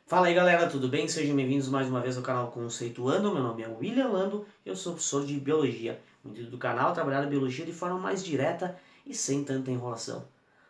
Fala aí galera, tudo bem? Sejam bem-vindos mais uma vez ao canal Conceituando. Meu nome é William Lando e eu sou professor de Biologia. O intuito do canal é trabalhar a biologia de forma mais direta e sem tanta enrolação.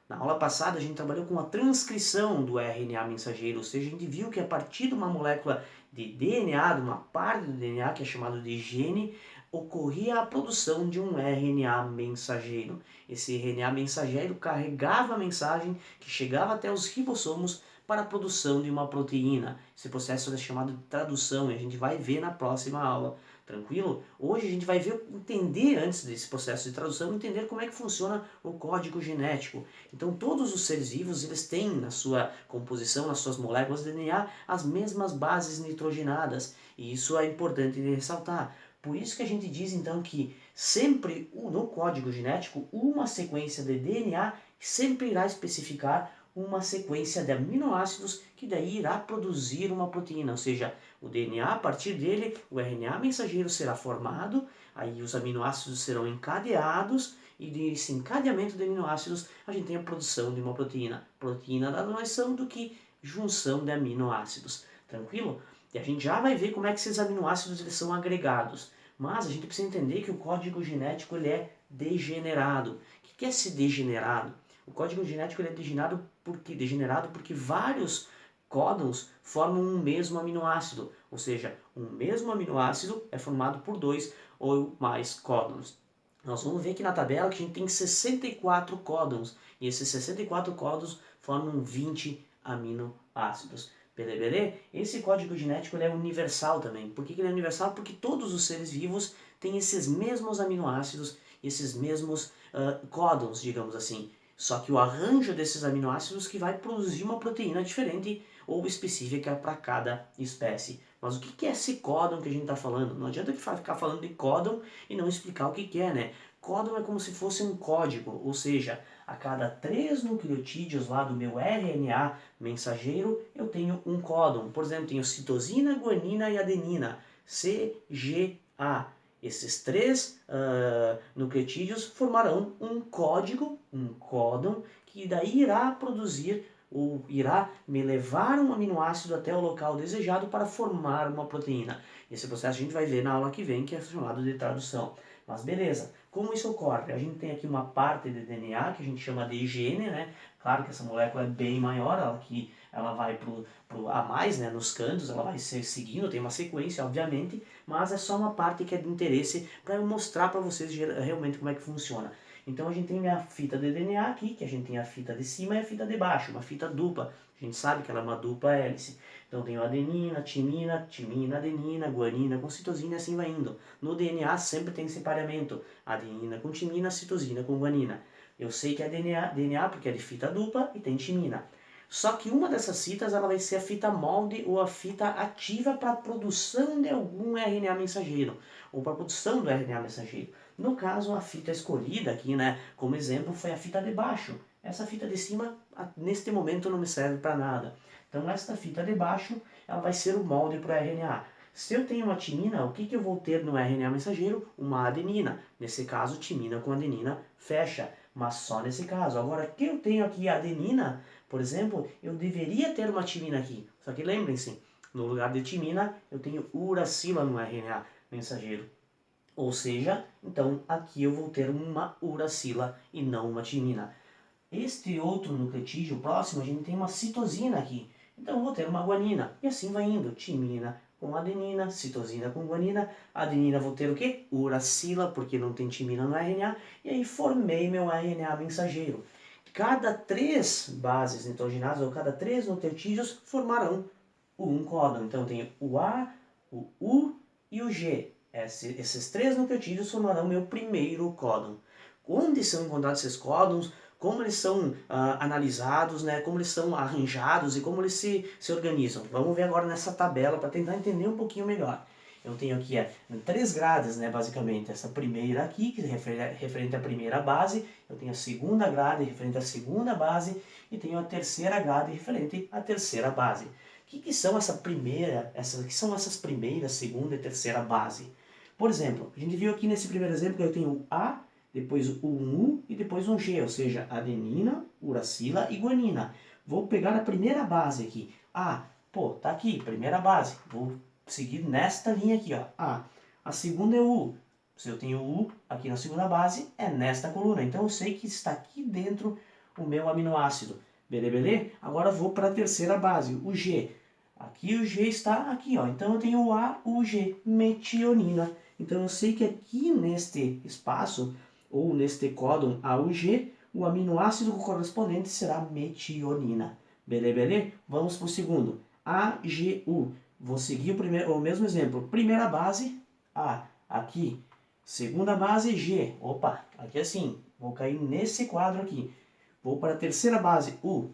Na aula passada a gente trabalhou com a transcrição do RNA mensageiro, ou seja, a gente viu que a partir de uma molécula de DNA, de uma parte do DNA que é chamado de gene, ocorria a produção de um RNA mensageiro. Esse RNA mensageiro carregava a mensagem que chegava até os ribossomos para a produção de uma proteína. Esse processo é chamado de tradução e a gente vai ver na próxima aula. Tranquilo? Hoje a gente vai entender, antes desse processo de tradução, entender como é que funciona o código genético. Então todos os seres vivos eles têm na sua composição, nas suas moléculas de DNA, as mesmas bases nitrogenadas. E isso é importante de ressaltar. Por isso que a gente diz então que sempre no código genético, uma sequência de DNA sempre irá especificar uma sequência de aminoácidos que daí irá produzir uma proteína, ou seja, o DNA, a partir dele, o RNA mensageiro será formado, aí os aminoácidos serão encadeados, e desse encadeamento de aminoácidos a gente tem a produção de uma proteína. Proteína nada mais são do que junção de aminoácidos, tranquilo? E a gente já vai ver como é que esses aminoácidos eles são agregados, mas a gente precisa entender que o código genético ele é degenerado. O que é esse degenerado? O código genético ele é degenerado porque vários códons formam um mesmo aminoácido, ou seja, um mesmo aminoácido é formado por dois ou mais códons. Nós vamos ver aqui na tabela que a gente tem 64 códons, e esses 64 códons formam 20 aminoácidos. Beleza? Esse código genético ele é universal também. Por que ele é universal? Porque todos os seres vivos têm esses mesmos aminoácidos, esses mesmos códons, digamos assim. Só que o arranjo desses aminoácidos que vai produzir uma proteína diferente ou específica para cada espécie. Mas o que é esse códon que a gente está falando? Não adianta ficar falando de códon e não explicar o que é, né? Códon é como se fosse um código, ou seja, a cada 3 nucleotídeos lá do meu RNA mensageiro, eu tenho um códon. Por exemplo, tenho citosina, guanina e adenina, CGA. Esses três nucleotídeos formarão um código, um códon, que daí irá produzir ou irá me levar um aminoácido até o local desejado para formar uma proteína. Esse processo a gente vai ver na aula que vem, que é chamado de tradução. Mas beleza, como isso ocorre? A gente tem aqui uma parte de DNA que a gente chama de gene, né? Claro que essa molécula é bem maior, ela vai pro a mais, né, nos cantos, ela vai ser seguindo, tem uma sequência, obviamente, mas é só uma parte que é de interesse para eu mostrar para vocês realmente como é que funciona. Então a gente tem a fita de DNA aqui, que a gente tem a fita de cima e a fita de baixo, uma fita dupla. A gente sabe que ela é uma dupla hélice. Então tem adenina, timina, adenina, guanina com citosina e assim vai indo. No DNA sempre tem separamento, adenina com timina, citosina com guanina. Eu sei que é DNA porque é de fita dupla e tem timina. Só que uma dessas fitas ela vai ser a fita molde ou a fita ativa para a produção de algum RNA mensageiro, ou para a produção do RNA mensageiro. No caso, a fita escolhida aqui, né, como exemplo, foi a fita de baixo. Essa fita de cima, neste momento, não me serve para nada. Então, esta fita de baixo, ela vai ser o molde para o RNA. Se eu tenho uma timina, o que eu vou ter no RNA mensageiro? Uma adenina. Nesse caso, timina com adenina fecha, mas só nesse caso. Agora, que eu tenho aqui a adenina, por exemplo, eu deveria ter uma timina aqui. Só que lembrem-se, no lugar de timina, eu tenho uracila no RNA mensageiro. Ou seja, então aqui eu vou ter uma uracila e não uma timina. Este outro nucleotídeo próximo, a gente tem uma citosina aqui. Então eu vou ter uma guanina. E assim vai indo. Timina com adenina, citosina com guanina. Adenina vou ter o quê? Uracila, porque não tem timina no RNA. E aí formei meu RNA mensageiro. Cada 3 bases nitrogenadas, ou cada 3 nucleotídeos, formarão um códon. Então tem o A, o U e o G. Esses 3 nucleotídeos formarão meu primeiro códon. Onde são encontrados esses códons? Como eles são analisados, né? Como eles são arranjados e como eles se organizam. Vamos ver agora nessa tabela para tentar entender um pouquinho melhor. Eu tenho aqui 3 grades, né, basicamente. Essa primeira aqui, que é referente à primeira base. Eu tenho a segunda grade, referente à segunda base. E tenho a terceira grade, referente à terceira base. O que são que são essas primeiras, segunda e terceira base? Por exemplo, a gente viu aqui nesse primeiro exemplo que eu tenho o A, depois o U e depois um G, ou seja, adenina, uracila e guanina. Vou pegar a primeira base aqui. A, Pô, tá aqui, primeira base. Vou seguir nesta linha aqui, ó. A. A segunda é o U. Se eu tenho U aqui na segunda base, é nesta coluna. Então eu sei que está aqui dentro o meu aminoácido. Beleza? Agora eu vou para a terceira base, o G. Aqui o G está aqui, ó. Então eu tenho o A, o G, metionina. Então eu sei que aqui neste espaço, ou neste códon AUG, o aminoácido correspondente será metionina. Beleza? Vamos para o segundo. AGU. Vou seguir o mesmo exemplo. Primeira base, A. Aqui. Segunda base, G. Opa, aqui assim. Vou cair nesse quadro aqui. Vou para a terceira base, U.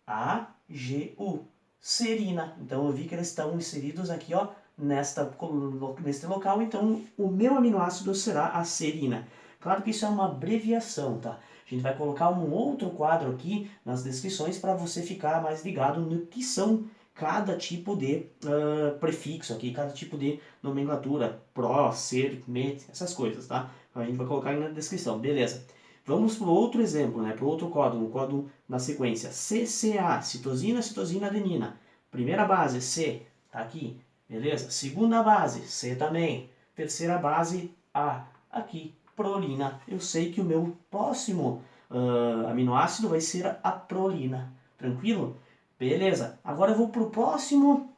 A, G, U. Serina. Então eu vi que eles estão inseridos aqui, ó, neste local. Então o meu aminoácido será a serina. Claro que isso é uma abreviação, tá? A gente vai colocar um outro quadro aqui nas descrições para você ficar mais ligado no que são cada tipo de prefixo aqui, cada tipo de nomenclatura, pró, ser, met, essas coisas, tá? A gente vai colocar aí na descrição, beleza. Vamos para o outro exemplo, né? Para o outro códon, o códon na sequência. CCA, citosina, citosina, adenina. Primeira base, C, tá aqui, beleza? Segunda base, C também. Terceira base, A, aqui, prolina. Eu sei que o meu próximo aminoácido vai ser a prolina. Tranquilo? Beleza. Agora eu vou para o próximo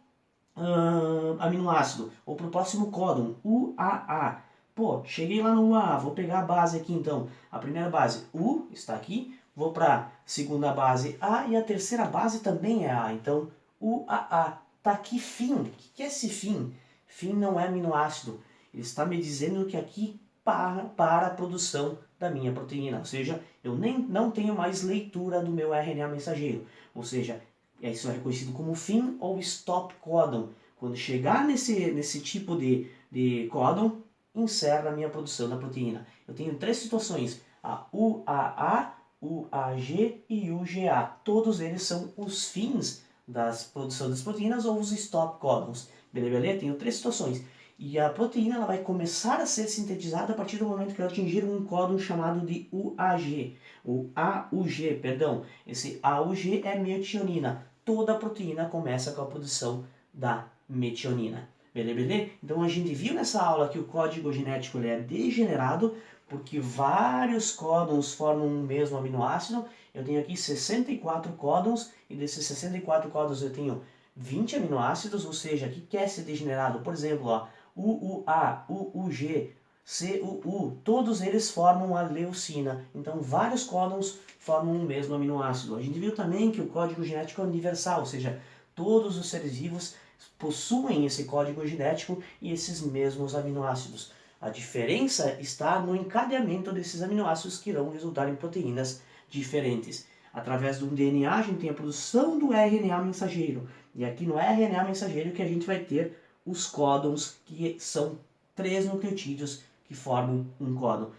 aminoácido, ou para o próximo códon, UAA. Pô, cheguei lá no UAA, vou pegar a base aqui então. A primeira base, U, está aqui. Vou para a segunda base, A, e a terceira base também é A. Então, UAA. Tá aqui fim. O que é esse fim? Fim não é aminoácido. Ele está me dizendo que aqui para a produção da minha proteína. Ou seja, eu não tenho mais leitura do meu RNA mensageiro. Ou seja, isso é reconhecido como fim ou stop codon. Quando chegar nesse tipo de códon, encerra a minha produção da proteína. Eu tenho três situações, a UAA, UAG e UGA. Todos eles são os fins da produção das proteínas ou os stop codons. Beleza? Tenho três situações. E a proteína ela vai começar a ser sintetizada a partir do momento que ela atingir um códon chamado de UAG. O AUG, perdão. Esse AUG é metionina. Toda a proteína começa com a produção da metionina. Beleza? Então a gente viu nessa aula que o código genético ele é degenerado porque vários códons formam um mesmo aminoácido. Eu tenho aqui 64 códons e desses 64 códons eu tenho 20 aminoácidos, ou seja, aqui quer ser degenerado. Por exemplo, ó, UUA, UUG, CUU, todos eles formam a leucina. Então vários códons formam um mesmo aminoácido. A gente viu também que o código genético é universal, ou seja, todos os seres vivos possuem esse código genético e esses mesmos aminoácidos. A diferença está no encadeamento desses aminoácidos que irão resultar em proteínas diferentes. Através do DNA a gente tem a produção do RNA mensageiro. E aqui no RNA mensageiro que a gente vai ter os códons, que são 3 nucleotídeos que formam um códon.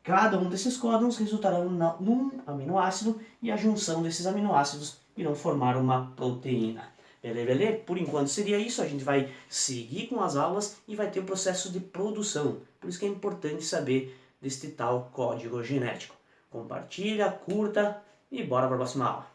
Cada um desses códons resultarão num aminoácido e a junção desses aminoácidos irão formar uma proteína. Beleza? Por enquanto seria isso, a gente vai seguir com as aulas e vai ter o processo de produção. Por isso que é importante saber deste tal código genético. Compartilha, curta e bora para a próxima aula.